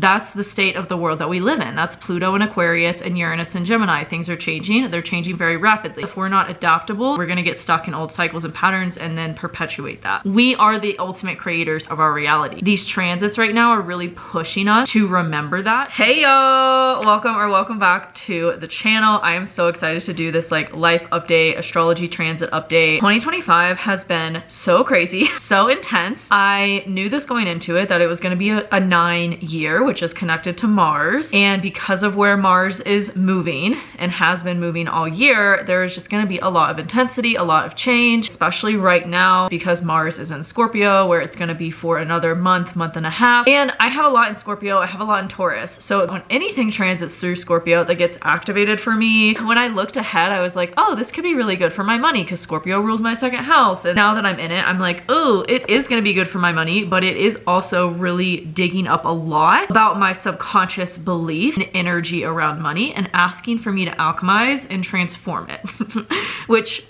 That's the state of the world that we live in. That's Pluto in Aquarius and Uranus in Gemini. Things are changing. They're changing very rapidly. If we're not adaptable, we're going to get stuck in old cycles and patterns and then perpetuate that. We are the ultimate creators of our reality. These transits right now are really pushing us to remember that. Hey y'all, welcome back to the channel. I am so excited to do this like life update, astrology transit update. 2025 has been so crazy, so intense. I knew this going into it that it was going to be a 9-year, which is connected to Mars. And because of where Mars is moving and has been moving all year, there's just going to be a lot of intensity, a lot of change, especially right now because Mars is in Scorpio, where it's going to be for another month and a half. And I have a lot in Scorpio, I have a lot in Taurus. So when anything transits through Scorpio, that gets activated for me. When I looked ahead, I was like, oh, this could be really good for my money because Scorpio rules my second house. And now that I'm in it, I'm like, oh, it is going to be good for my money, but it is also really digging up a lot about my subconscious belief and energy around money and asking for me to alchemize and transform it, which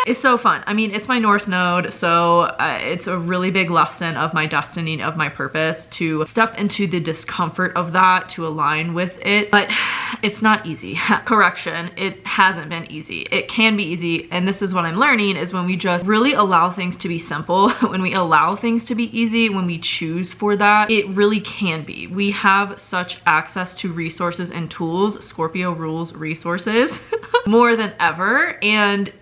is so fun. I mean, it's my North Node, so it's a really big lesson of my destiny, of my purpose, to step into the discomfort of that, to align with it, but it's not easy. Correction, it hasn't been easy. It can be easy, and this is what I'm learning, is when we just really allow things to be simple, when we allow things to be easy, when we choose for that, it really can be. We have such access to resources and tools. Scorpio rules resources more than ever, and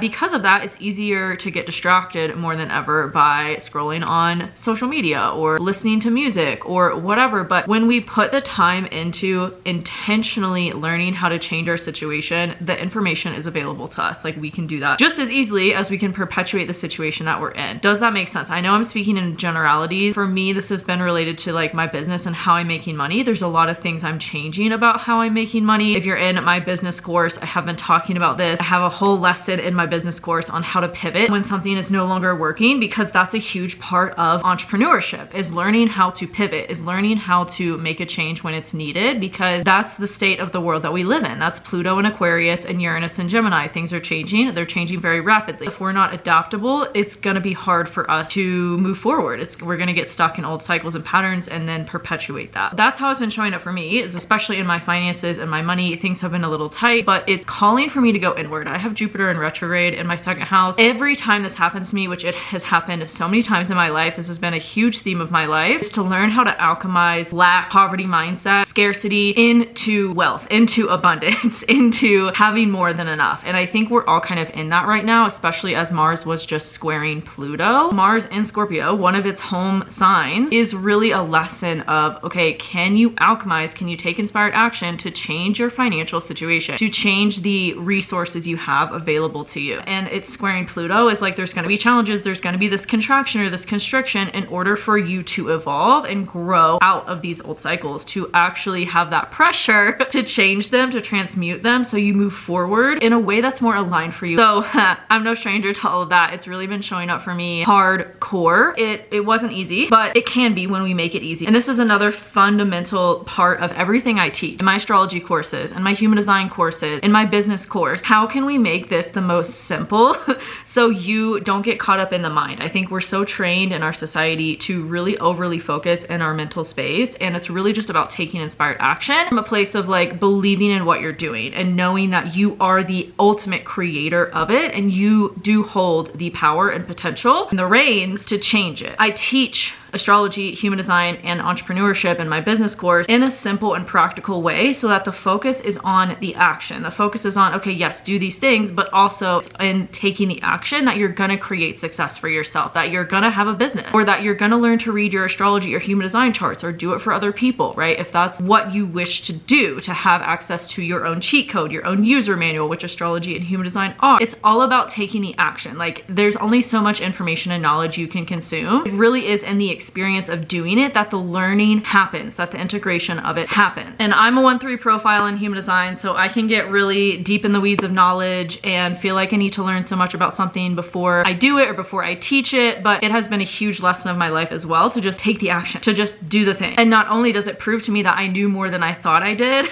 because of that, it's easier to get distracted more than ever by scrolling on social media or listening to music or whatever. But when we put the time into intentionally learning how to change our situation, the information is available to us. Like, we can do that just as easily as we can perpetuate the situation that we're in. Does that make sense? I know I'm speaking in generalities. For me, this has been related to like my business and how I'm making money. There's a lot of things I'm changing about how I'm making money. If you're in my business course, I have been talking about this. I have a whole lesson in my business course on how to pivot when something is no longer working, because that's a huge part of entrepreneurship, is learning how to pivot, is learning how to make a change when it's needed, because that's the state of the world that we live in. That's Pluto in Aquarius and Uranus in Gemini. Things are changing. They're changing very rapidly. If we're not adaptable, it's going to be hard for us to move forward. We're going to get stuck in old cycles and patterns and then perpetuate that. That's how it's been showing up for me, is especially in my finances and my money. Things have been a little tight, but it's calling for me to go inward. I have Jupiter in retrograde in my second house. Every time this happens to me, which it has happened so many times in my life, this has been a huge theme of my life, is to learn how to alchemize lack, poverty mindset, scarcity into wealth, into abundance, into having more than enough. And I think we're all kind of in that right now, especially as Mars was just squaring Pluto. Mars in Scorpio, one of its home signs, is really a lesson of, okay, can you alchemize, can you take inspired action to change your financial situation, to change the resources you have available to you. And it's squaring Pluto is like, there's going to be challenges, there's going to be this contraction or this constriction in order for you to evolve and grow out of these old cycles, to actually have that pressure to change them, to transmute them, so you move forward in a way that's more aligned for you. So I'm no stranger to all of that. It's really been showing up for me hardcore. It wasn't easy, but it can be when we make it easy. And this is another fundamental part of everything I teach in my astrology courses and my human design courses, in my business course. How can we make this the most simple so you don't get caught up in the mind? I think we're so trained in our society to really overly focus in our mental space, and it's really just about taking inspired action from a place of like believing in what you're doing and knowing that you are the ultimate creator of it, and you do hold the power and potential and the reins to change it. I teach astrology, human design, and entrepreneurship in my business course in a simple and practical way, so that the focus is on the action. The focus is on, okay, yes, do these things, but also in taking the action that you're gonna create success for yourself, that you're gonna have a business, or that you're gonna learn to read your astrology or human design charts, or do it for other people, right? If that's what you wish to do, to have access to your own cheat code, your own user manual, which astrology and human design are. It's all about taking the action. Like, there's only so much information and knowledge you can consume. It really is in the experience of doing it that the learning happens, that the integration of it happens. And I'm a 1-3 profile in human design, so I can get really deep in the weeds of knowledge and feel like I need to learn so much about something before I do it or before I teach it. But it has been a huge lesson of my life as well, to just take the action, to just do the thing. And not only does it prove to me that I knew more than I thought I did,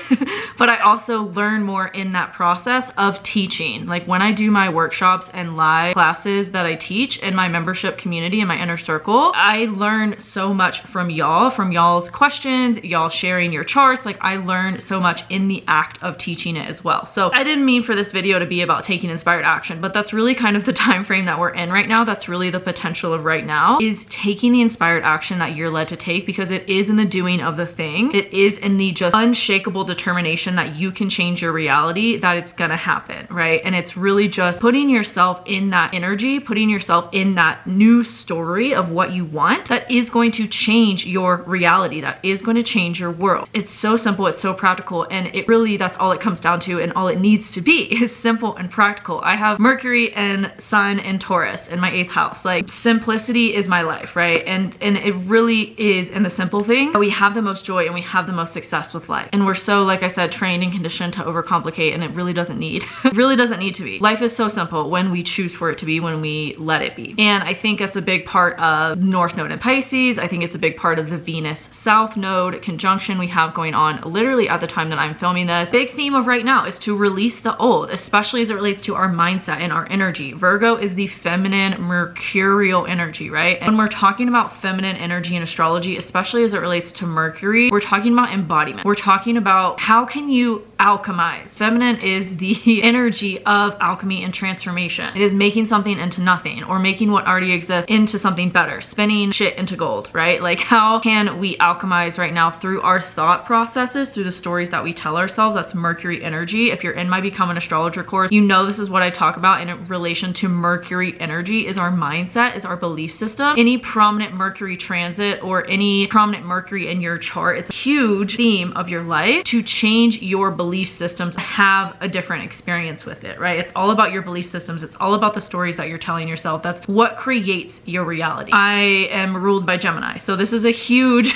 but I also learn more in that process of teaching. Like, when I do my workshops and live classes that I teach in my membership community, in my inner circle, I learn learn so much from y'all's questions, y'all sharing your charts. Like, I learned so much in the act of teaching it as well. So I didn't mean for this video to be about taking inspired action, but that's really kind of the time frame that we're in right now. That's really the potential of right now, is taking the inspired action that you're led to take, because it is in the doing of the thing. It is in the just unshakable determination that you can change your reality, that it's gonna happen, right? And it's really just putting yourself in that energy, putting yourself in that new story of what you want, that is going to change your reality, that is going to change your world. It's so simple, it's so practical, and it really, that's all it comes down to, and all it needs to be is simple and practical. I have Mercury and Sun in Taurus in my 8th house. Like, simplicity is my life, right? And it really is in the simple thing that we have the most joy and we have the most success with life. And we're so, like I said, trained and conditioned to overcomplicate, and it really doesn't need, it really doesn't need to be. Life is so simple when we choose for it to be, when we let it be. And I think it's a big part of North Node in Pisces. I think it's a big part of the Venus South Node conjunction we have going on literally at the time that I'm filming this. Big theme of right now is to release the old, especially as it relates to our mindset and our energy. Virgo is the feminine mercurial energy, right? And when we're talking about feminine energy in astrology, especially as it relates to Mercury, we're talking about embodiment. We're talking about how can you alchemize. Feminine is the energy of alchemy and transformation. It is making something into nothing, or making what already exists into something better, spinning shit into gold, right? Like, how can we alchemize right now through our thought processes, through the stories that we tell ourselves? That's Mercury energy. If you're in my Become an Astrologer course, you know this is what I talk about in relation to Mercury energy, is our mindset, is our belief system. Any prominent Mercury transit or any prominent Mercury in your chart, it's a huge theme of your life to change your belief systems, have a different experience with it, right? It's all about your belief systems. It's all about the stories that you're telling yourself. That's what creates your reality. I am ruled by Gemini, so this is a huge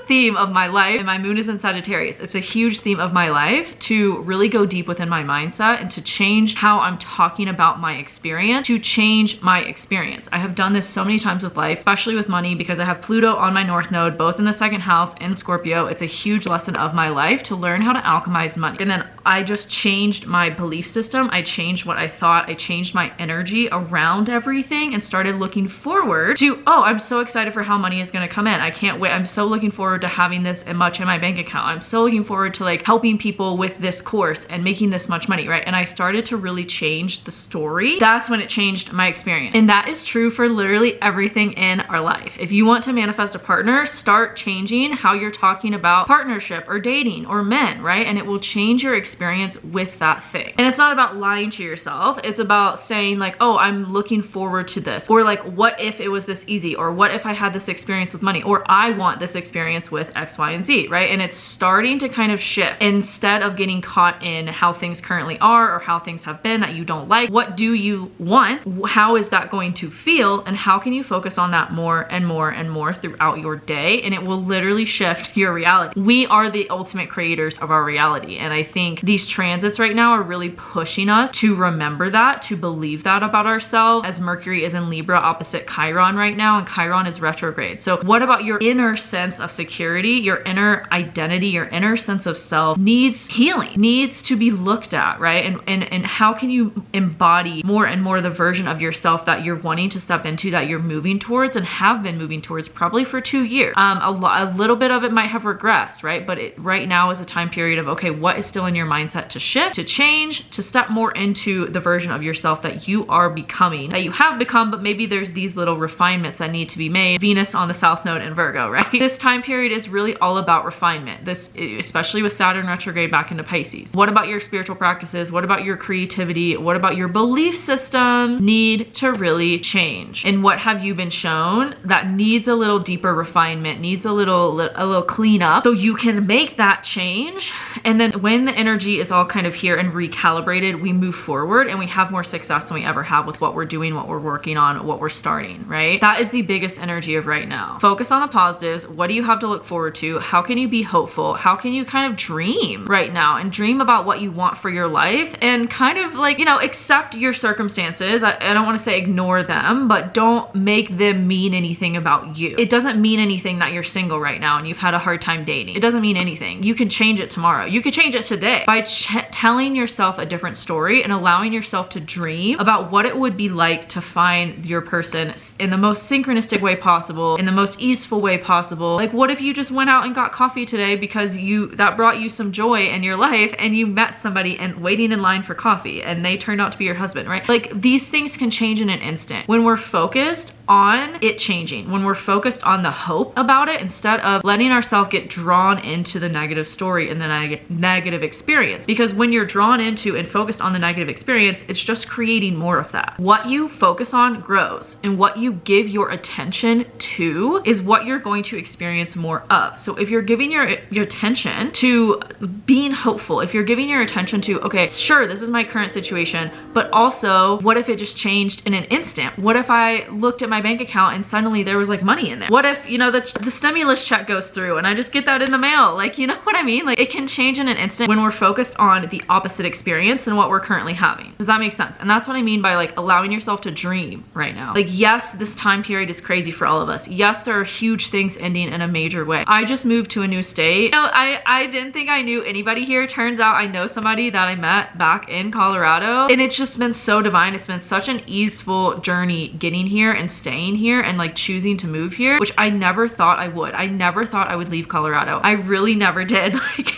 theme of my life, and my moon is in Sagittarius. It's a huge theme of my life to really go deep within my mindset and to change how I'm talking about my experience, to change my experience. I have done this so many times with life, especially with money, because I have Pluto on my North Node, both in the 2nd house in Scorpio. It's a huge lesson of my life to learn how to alchemize money. And then I just changed my belief system. I changed what I thought. I changed my energy around everything and started looking forward to, oh, I'm so excited for how money is going to come in. I can't wait. I'm so looking forward to having this much in my bank account. I'm so looking forward to like helping people with this course and making this much money, right? And I started to really change the story. That's when it changed my experience. And that is true for literally everything in our life. If you want to manifest a partner, start changing how you're talking about partnership or dating or men, right? And it will change your experience with that thing. And it's not about lying to yourself. It's about saying like, oh, I'm looking forward to this. Or like, what if it was this easy? Or what if I had this experience with money? Or I want this experience with X, Y, and Z, right? And it's starting to kind of shift. Instead of getting caught in how things currently are or how things have been that you don't like, what do you want? How is that going to feel? And how can you focus on that more and more and more throughout your day? And it will literally shift your reality. We are the ultimate creators of our reality. And I think these transits right now are really pushing us to remember that, to believe that about ourselves, as Mercury is in Libra opposite Chiron right now, and Chiron is retrograde. So what about your inner sense of security, your inner identity, your inner sense of self needs healing, needs to be looked at, right? And how can you embody more and more the version of yourself that you're wanting to step into, that you're moving towards and have been moving towards probably for 2 years. A little bit of it might have regressed, right? But right now is a time period of, okay, what is still in your mindset to shift, to change, to step more into the version of yourself that you are becoming, that you have become, but maybe there's these little refinements that need to be made. Venus on the South Node in Virgo, right? This time period is really all about refinement. This, especially with Saturn retrograde back into Pisces. What about your spiritual practices? What about your creativity? What about your belief systems need to really change? And what have you been shown that needs a little deeper refinement, needs a little cleanup, so you can make that change? And then when the energy is all kind of here and recalibrated, we move forward and we have more success than we ever have with what we're doing, what we're working on, what we're starting, right? That is the biggest energy of right now. Focus on the positives. What do you have to look forward to? How can you be hopeful? How can you kind of dream right now and dream about what you want for your life and kind of like, you know, accept your circumstances. I don't want to say ignore them, but don't make them mean anything about you. It doesn't mean anything that you're single right now and you've had a hard time dating. It doesn't mean anything. You can change it tomorrow. You could change it today by telling yourself a different story and allowing yourself to dream about what it would be like to find your person in the most synchronistic way possible, in the most easeful way possible. Like, what if you just went out and got coffee today because that brought you some joy in your life and you met somebody and waiting in line for coffee and they turned out to be your husband, right? Like, these things can change in an instant when we're focused on it changing, when we're focused on the hope about it instead of letting ourselves get drawn into the negative story and the negative experience. Because when you're drawn into and focused on the negative experience, it's just creating more of that. What you focus on grows, and what you give your attention to is what you're going to experience more of. So if you're giving your attention to being hopeful, if you're giving your attention to, okay, sure, this is my current situation, but also what if it just changed in an instant? What if I looked at my bank account and suddenly there was like money in there? What if, you know, the stimulus check goes through and I just get that in the mail? Like, you know what I mean? Like, it can change in an instant when we're focused on the opposite experience than what we're currently having. Does that make sense? And that's what I mean by like allowing yourself to dream right now. Like, yes, this time period is crazy for all of us. Yes, there are huge things ending in a major way. I just moved to a new state. You know, I didn't think I knew anybody here. Turns out I know somebody that I met back in Colorado, and it's just been so divine. It's been such an easeful journey getting here and staying here and like choosing to move here, which I never thought I would. I never thought I would leave Colorado. I really never did. Like,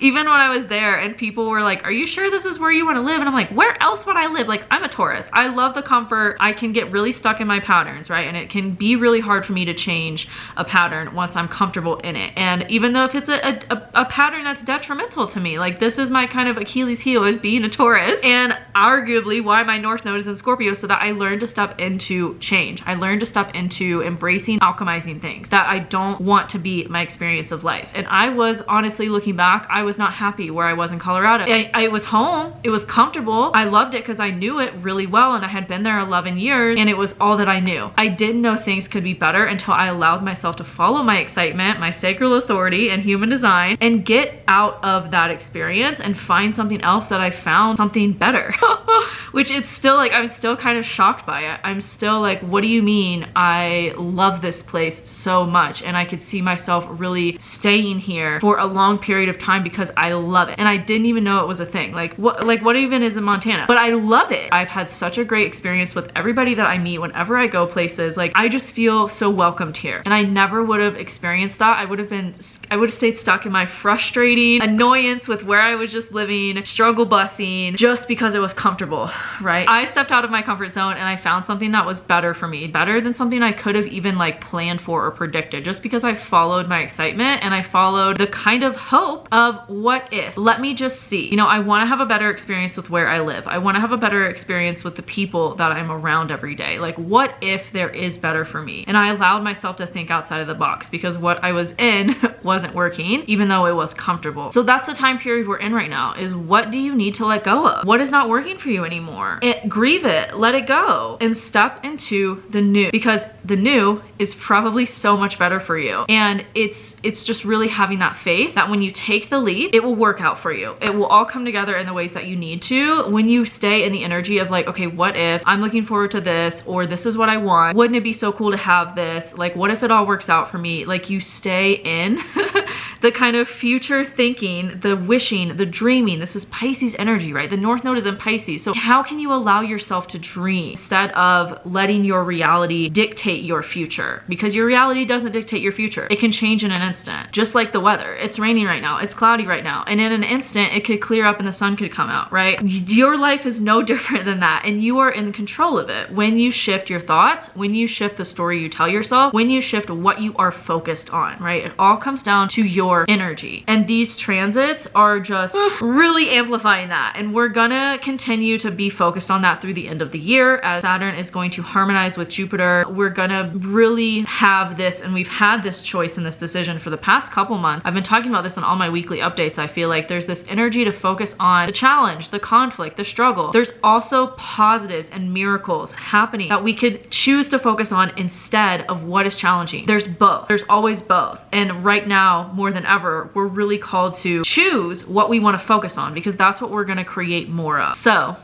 even when I was there and people were like, are you sure this is where you want to live? And I'm like, where else would I live? Like, I'm a Taurus. I love the comfort. I can get really stuck in my patterns, right? And it can be really hard for me to change a pattern once I'm comfortable in it. And even though if it's a pattern that's detrimental to me, like, this is my kind of Achilles heel, is being a Taurus, and arguably why my North Node is in Scorpio, so that I learned to step into change. I learned to step into embracing, alchemizing things that I don't want to be my experience of life. And I was honestly, looking back, I was not happy where I was in Colorado. I was home. It was comfortable. I loved it because I knew it really well and I had been there 11 years and it was all that I knew. I didn't know things could be better until I allowed myself to follow my excitement, my sacral authority and human design, and get out of that experience and find something else that I found something better. Which it's still like, I'm still kind of shocked by it. I'm still like, what do you mean? I love this place so much and I could see myself really staying here for a long period of time because I love it. And I didn't even know it was a thing. Like what even is in Montana? But I love it. I've had such a great experience with everybody that I meet whenever I go places. Like, I just feel so welcomed here. And I never would have experienced that. I would have stayed stuck in my frustrating annoyance with where I was just living, struggle busing, just because it was comfortable, right? I stepped out of my comfort zone and I found something that was better for me, better than something I could have even like planned for or predicted, just because I followed my excitement and I followed the kind of hope of, what if? Let me just see. You know, I want to have a better experience with where I live. I want to have a better experience with the people that I'm around every day. Like, what if there is better for me? And I allowed myself to think outside of the box because what I was in wasn't working, even though it was comfortable. So that's the time period we're in right now, is what do you need to let go of? What is not working for you anymore? Grieve it, let it go, and step into the new, because the new is probably so much better for you. And it's just really having that faith that when you take the leap, it will work out for you. It will all come together in the ways that you need to when you stay in the energy of like, okay, what if I'm looking forward to this, or this is what I want? Wouldn't it be so cool to have this? Like, what if it all works out for me? Like, you stay in the kind of future thinking, the wishing, the dreaming. This is Pisces energy, right? The North Node is in Pisces. So how can you allow yourself to dream instead of letting your reality dictate your future? Because your reality doesn't dictate your future. It can change in an instant. Just like the weather. It's raining right now. It's cloudy right now. And in an instant, it could clear up and the sun could come out, right? Your life is no different than that. And you are in control of it. When you shift your thoughts, when you shift the story you tell yourself, when you shift what you are focused on, right? It all comes down to your your energy. And these transits are just really amplifying that. And we're gonna continue to be focused on that through the end of the year as Saturn is going to harmonize with Jupiter. We're gonna really have this, and we've had this choice and this decision for the past couple months. I've been talking about this on all my weekly updates. I feel like there's this energy to focus on the challenge, the conflict, the struggle. There's also positives and miracles happening that we could choose to focus on instead of what is challenging. There's both. There's always both. And right now, more than ever, we're really called to choose what we want to focus on, because that's what we're going to create more of. So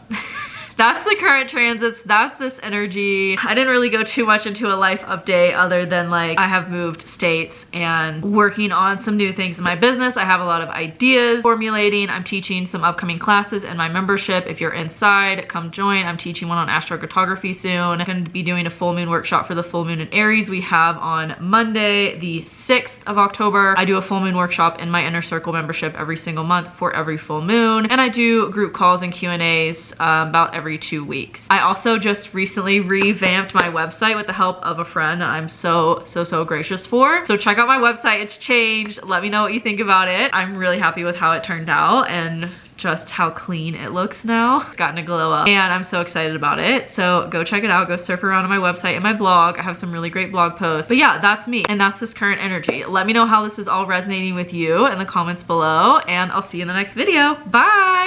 that's the current transits. That's this energy. I didn't really go too much into a life update other than like I have moved states and working on some new things in my business. I have a lot of ideas formulating. I'm teaching some upcoming classes in my membership. If you're inside, come join. I'm teaching one on astrocartography soon. I'm going to be doing a full moon workshop for the full moon in Aries we have on Monday, the 6th of October. I do a full moon workshop in my inner circle membership every single month for every full moon. And I do group calls and Q&As about every 2 weeks. I also just recently revamped my website with the help of a friend that I'm so gracious for. So check out my website. It's changed. Let me know what you think about it. I'm really happy with how it turned out and just how clean it looks now. It's gotten a glow up and I'm so excited about it. So go check it out. Go surf around on my website and my blog. I have some really great blog posts. But yeah, that's me and that's this current energy. Let me know how this is all resonating with you in the comments below, and I'll see you in the next video. Bye!